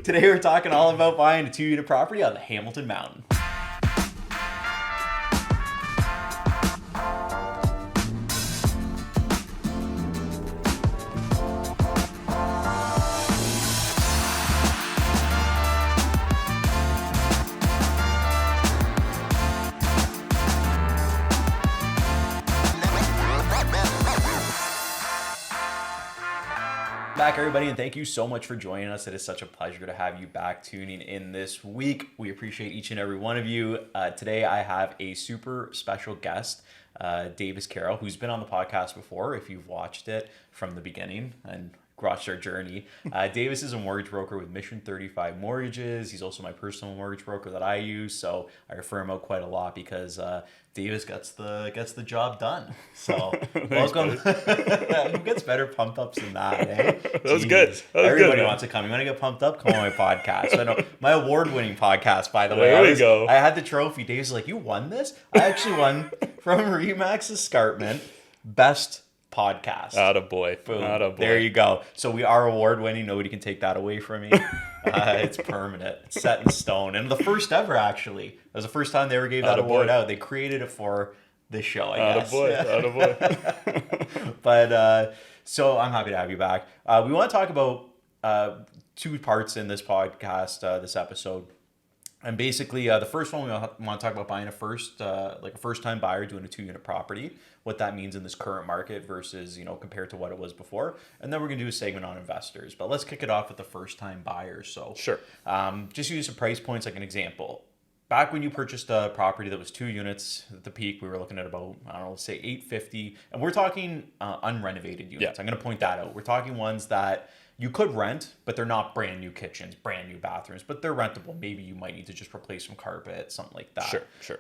Today we're talking all about buying a 2-unit property on the Hamilton Mountain. Back, everybody, and thank you so much for joining us. It is such a pleasure to have you back tuning in this week. We appreciate each and every one of you. Today I have a super special guest, Davis Carroll, who's been on the podcast before if you've watched it from the beginning and watched our journey. Davis is a mortgage broker with Mission 35 Mortgages. He's also my personal mortgage broker that I use, so I refer him out quite a lot because Davis gets the job done. So welcome. Who gets better pump ups than that, eh? That was good. Everybody wants to come. You want to get pumped up? Come on my podcast. So I know my award-winning podcast, by the way. There we go. I had the trophy. Davis was like, "You won this?" I actually won from Remax Escarpment Best Podcast. Attaboy. Boom. Attaboy. There you go. So we are award-winning. Nobody can take that away from me. It's permanent. It's set in stone. And the first ever, actually. It was the first time they ever gave that award out. They created it for this show, I guess. Attaboy. But so I'm happy to have you back. We want to talk about two parts in this podcast, this episode. And basically, the first one, we want to talk about buying a first-time buyer doing a 2-unit property, what that means in this current market versus, compared to what it was before. And then we're going to do a segment on investors. But let's kick it off with the first-time buyers. So Sure. Just use some price points like an example. Back when you purchased a property that was 2 units at the peak, we were looking at about, let's say $850. And we're talking unrenovated units. Yeah. I'm going to point that out. We're talking ones that you could rent, but they're not brand new kitchens, brand new bathrooms, but they're rentable. Maybe you might need to just replace some carpet, something like that. Sure.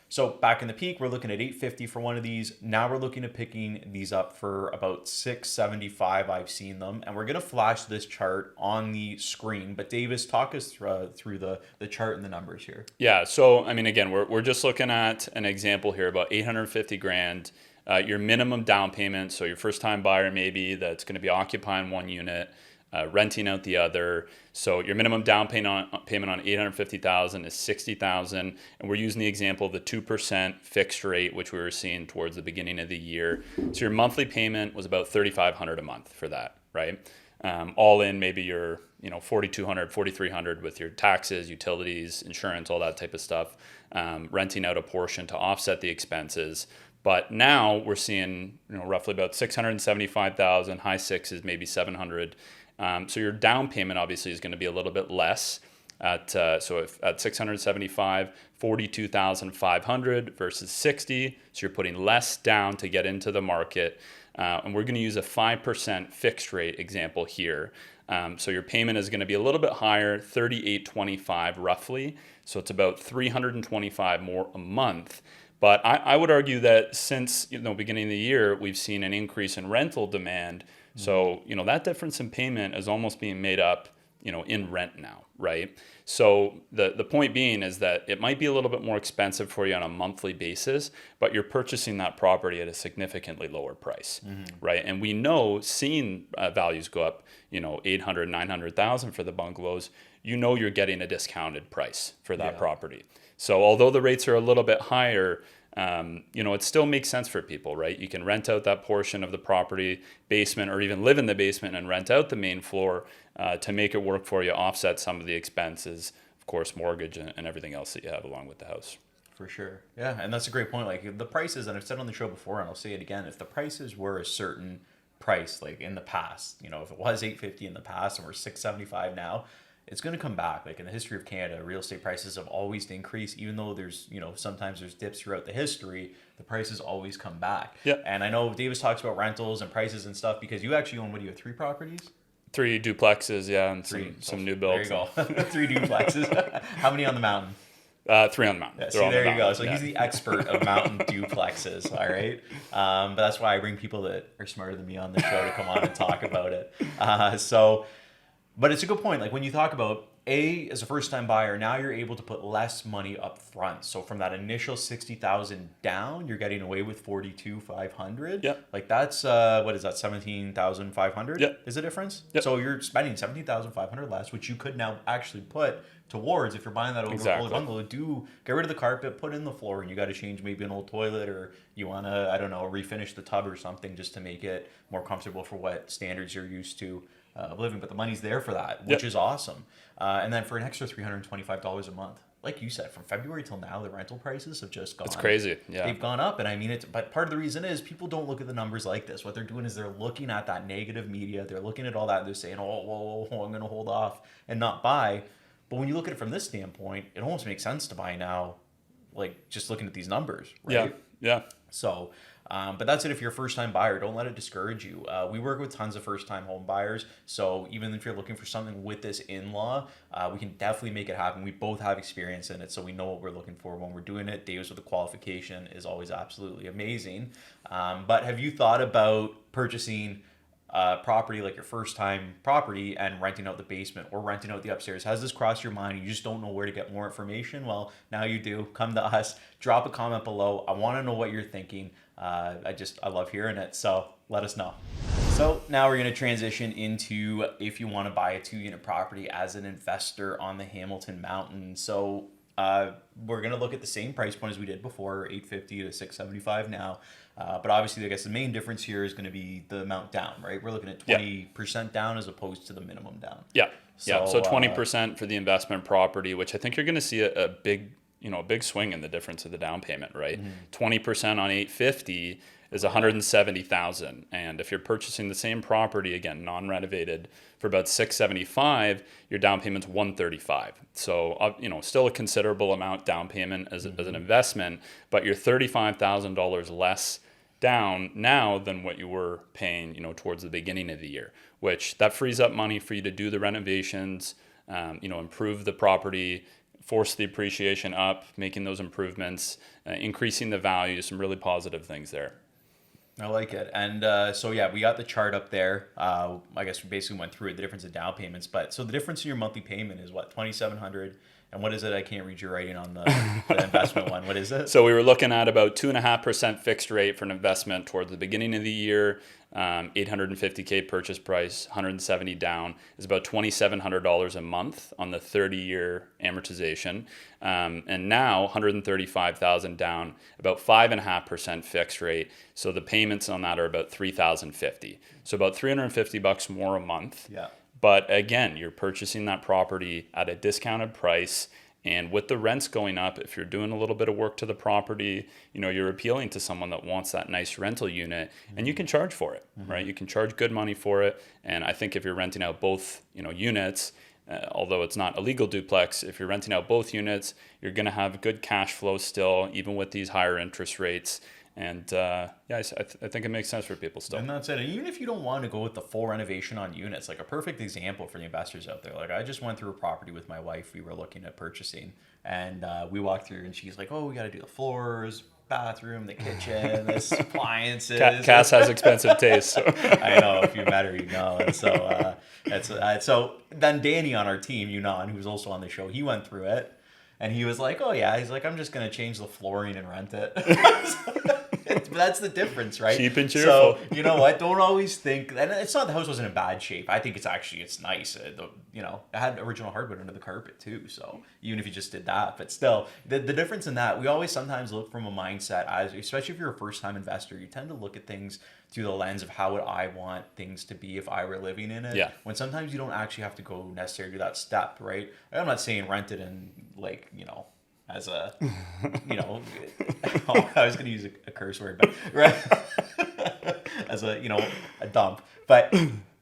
So back in the peak, we're looking at $850 for one of these. Now we're looking at picking these up for about $675. I've seen them, and we're gonna flash this chart on the screen. But Davis, talk us through the chart and the numbers here. Yeah. So again, we're just looking at an example here about $850,000. Your minimum down payment, so your first-time buyer maybe that's going to be occupying one unit, renting out the other. So your minimum down payment on $850,000 is $60,000, and we're using the example of the 2% fixed rate, which we were seeing towards the beginning of the year. So your monthly payment was about $3,500 a month for that, right? All in, maybe you're $4,200, $4,300 with your taxes, utilities, insurance, all that type of stuff. Renting out a portion to offset the expenses. But now we're seeing, roughly about $675,000, high sixes, maybe $700. So your down payment obviously is going to be a little bit less. At $675,000, $42,500 versus $60,000. So you're putting less down to get into the market. And we're going to use a 5% fixed rate example here. So your payment is going to be a little bit higher, $3,825 roughly. So it's about $325 more a month. But I would argue that since beginning of the year, we've seen an increase in rental demand. So that difference in payment is almost being made up in rent now, right? So the point being is that it might be a little bit more expensive for you on a monthly basis, but you're purchasing that property at a significantly lower price, right? And we know seeing values go up, $800,000, $900,000 for the bungalows, you're getting a discounted price for that property. So although the rates are a little bit higher, it still makes sense for people, right? You can rent out that portion of the property, basement, or even live in the basement and rent out the main floor to make it work for you, offset some of the expenses, of course, mortgage and everything else that you have along with the house. For sure. Yeah, and that's a great point. Like the prices, and I've said on the show before, and I'll say it again, if the prices were a certain price, like in the past, if it was $850 in the past and we're $675 now, it's going to come back. Like in the history of Canada, real estate prices have always increased, even though there's, sometimes there's dips throughout the history, the prices always come back. Yeah. And I know Davis talks about rentals and prices and stuff because you actually own, 3 properties? 3 duplexes, yeah, and some new builds. There you go. 3 duplexes. How many on the mountain? 3 on the mountain. Yeah, see, there you go. So he's the expert of mountain duplexes, all right? But that's why I bring people that are smarter than me on the show to come on and talk about it. But it's a good point. Like when you talk about as a first-time buyer, now you're able to put less money up front. So from that initial 60,000 down, you're getting away with 42,500. Yep. Like that's what is that, 17,500? Yep. Is the difference? Yep. So you're spending 17,500 less, which you could now actually put towards, if you're buying that older bungalow, do get rid of the carpet, put in the floor, and you got to change maybe an old toilet, or you want to, I don't know, refinish the tub or something just to make it more comfortable for what standards you're used to of living. But the money's there for that, which is awesome. And then for an extra $325 a month, like you said, from February till now, the rental prices have just gone. It's crazy. Yeah. They've gone up. And I mean, but part of the reason is people don't look at the numbers like this. What they're doing is they're looking at that negative media. They're looking at all that. And they're saying, oh, whoa, I'm going to hold off and not buy. But when you look at it from this standpoint, it almost makes sense to buy now, like just looking at these numbers, right? Yeah. So, but that's it. If you're a first-time buyer, don't let it discourage you. We work with tons of first-time home buyers. So even if you're looking for something with this in-law, we can definitely make it happen. We both have experience in it, so we know what we're looking for when we're doing it. Davis with the qualification is always absolutely amazing. But have you thought about purchasing property, like your first time property, and renting out the basement or renting out the upstairs? Has this crossed your mind? You just don't know where to get more information? Well, now you do. Come to us, drop a comment below. I want to know what you're thinking. I love hearing it. So let us know. So now we're going to transition into if you want to buy a 2-unit property as an investor on the Hamilton Mountain. So we're going to look at the same price point as we did before, $850 to $675 now. But obviously, I guess the main difference here is going to be the amount down, right? We're looking at 20% down as opposed to the minimum down. Yeah. So 20% for the investment property, which I think you're going to see a big swing in the difference of the down payment, right? 20% on 850 is 170,000, and if you're purchasing the same property, again non-renovated, for about 675, your down payment's 135. So still a considerable amount down payment as an investment, but you're $35,000 less down now than what you were paying towards the beginning of the year, which that frees up money for you to do the renovations, improve the property, force the appreciation up, making those improvements, increasing the value, some really positive things there. I like it. And so, yeah, we got the chart up there. I guess we basically went through it, the difference in down payments. But so the difference in your monthly payment is what, $2,700? And what is it? I can't read your writing on the investment one. What is it? So we were looking at about 2.5% fixed rate for an investment towards the beginning of the year. $850K purchase price, 170 down, is about $2,700 a month on the 30-year amortization. And now $135,000 down, about 5.5% fixed rate. So the payments on that are about $3,050. So about $350 more a month. Yeah. But again, you're purchasing that property at a discounted price. And with the rents going up, if you're doing a little bit of work to the property, you're appealing to someone that wants that nice rental unit, and you can charge for it, right? You can charge good money for it. And I think if you're renting out both, units, although it's not a legal duplex, if you're renting out both units, you're going to have good cash flow still, even with these higher interest rates. And I think it makes sense for people still. And that's it. And even if you don't want to go with the full renovation on units, like a perfect example for the investors out there. Like I just went through a property with my wife we were looking at purchasing, and we walked through, and she's like, "Oh, we got to do the floors, bathroom, the kitchen, this appliances." Cass has expensive taste. So. I know, if you met her, you know. And so so then Danny on our team, who's also on the show, he went through it. And he was like, "Oh yeah," he's like, "I'm just gonna change the flooring and rent it." That's the difference, right? Cheap and cheerful. So you know what? Don't always think. And it's not the house wasn't in bad shape. I think it's nice. It had original hardwood under the carpet too. So even if you just did that, but still, the difference in that, we always sometimes look from a mindset especially if you're a first time investor, you tend to look at things through the lens of how would I want things to be if I were living in it. Yeah. When sometimes you don't actually have to go necessarily do that step, right? I'm not saying rent it and as a, I was going to use a curse word, but right, as a dump. But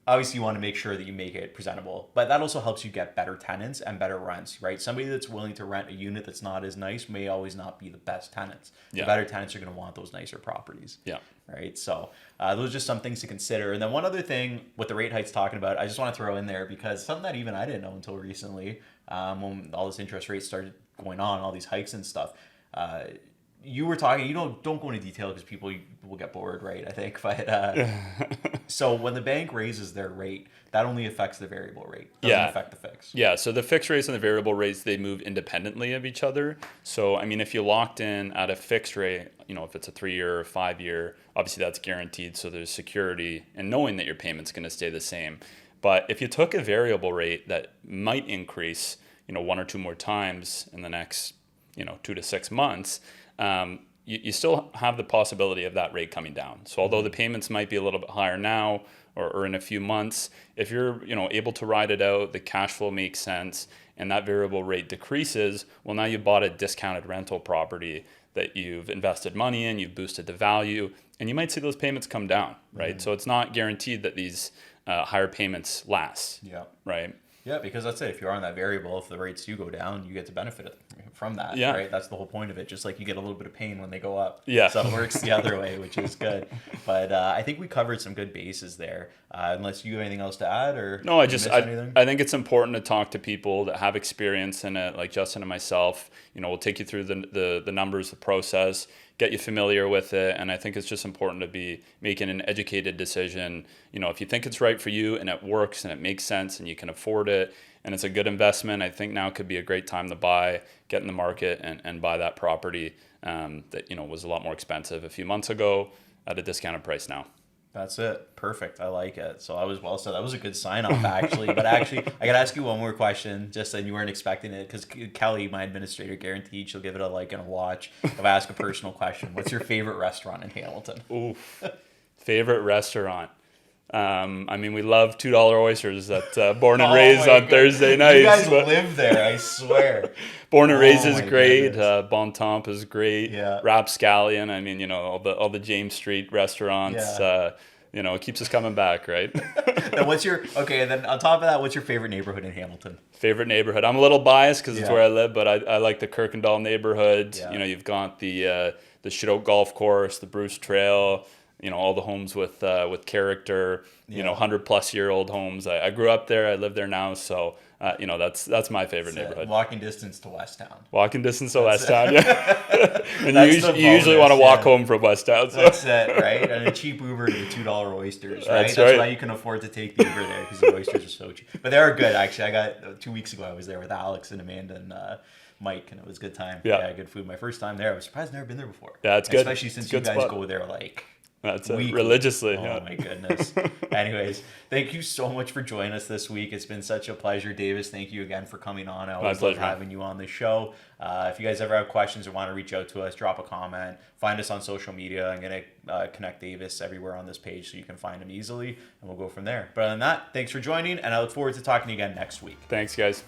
obviously, you want to make sure that you make it presentable. But that also helps you get better tenants and better rents, right? Somebody that's willing to rent a unit that's not as nice may always not be the best tenants. The better tenants are going to want those nicer properties. Yeah. Right. So those are just some things to consider. And then one other thing with the rate hikes talking about, I just want to throw in there because something that even I didn't know until recently, when all this interest rates started going on, all these hikes and stuff. you were talking, you don't go into detail because people will get bored, right? I think, but so when the bank raises their rate, that only affects the variable rate, doesn't affect the fixed. Yeah, so the fixed rates and the variable rates, they move independently of each other. So, I mean, if you locked in at a fixed rate, if it's a 3-year or 5-year, obviously that's guaranteed. So there's security and knowing that your payment's going to stay the same. But if you took a variable rate that might increase, 1 or 2 more times in the next, 2 to 6 months, you still have the possibility of that rate coming down. So although the payments might be a little bit higher now or in a few months, if you're able to ride it out, the cash flow makes sense, and that variable rate decreases, well, now you bought a discounted rental property that you've invested money in, you've boosted the value, and you might see those payments come down, right? So it's not guaranteed that these higher payments last, right? Yeah, because that's it. If you're on that variable, if the rates do go down, you get to benefit from that, Yeah. right? That's the whole point of it. Just like you get a little bit of pain when they go up. Yeah. So it works the other way, which is good. But I think we covered some good bases there. Unless you have anything else to add, or no, I think it's important to talk to people that have experience in it, like Justin and myself. We'll take you through the numbers, the process, get you familiar with it, and I think it's just important to be making an educated decision. If you think it's right for you and it works and it makes sense and you can afford it and it's a good investment, I think now could be a great time to buy, get in the market and buy that property that was a lot more expensive a few months ago at a discounted price now. That's it. Perfect. I like it. So that was well said. That was a good sign off, actually. But actually, I got to ask you one more question, just that you weren't expecting it, because Kelly, my administrator, guaranteed she'll give it a like and a watch if I ask a personal question. What's your favorite restaurant in Hamilton? Oof. Favorite restaurant. We love $2 oysters at Born and Raised on Thursday nights. You guys live there, I swever. Born and Raised is great. Bon Temps is great. Yeah. Rapscallion. All the James Street restaurants. Yeah. It keeps us coming back, right? And then on top of that, what's your favorite neighborhood in Hamilton? Favorite neighborhood. I'm a little biased because it's where I live, but I like the Kirkendall neighborhood. Yeah. You've got the Shadoke Golf Course, the Bruce Trail. All the homes with character, 100-plus-year-old homes. I grew up there. I live there now. So, that's my favorite neighborhood. Walking distance to Westtown. Walking distance to Westtown, yeah. And you usually want to walk home from Westtown. So. That's it, right? And a cheap Uber to the $2 oysters, right? That's why you can afford to take the Uber there, because the oysters are so cheap. But they are good, actually. I got 2 weeks ago, I was there with Alex and Amanda and Mike, and it was a good time. Yeah, good food. My first time there. I was surprised I've never been there before. Yeah, it's good. Especially since you guys go there That's religiously. Oh my goodness. Anyways, thank you so much for joining us this week. It's been such a pleasure, Davis. Thank you again for coming on. I always love having you on the show. If you guys ever have questions or want to reach out to us, drop a comment. Find us on social media. I'm going to connect Davis everywhere on this page so you can find him easily, and we'll go from there. But other than that, thanks for joining, and I look forward to talking to you again next week. Thanks, guys.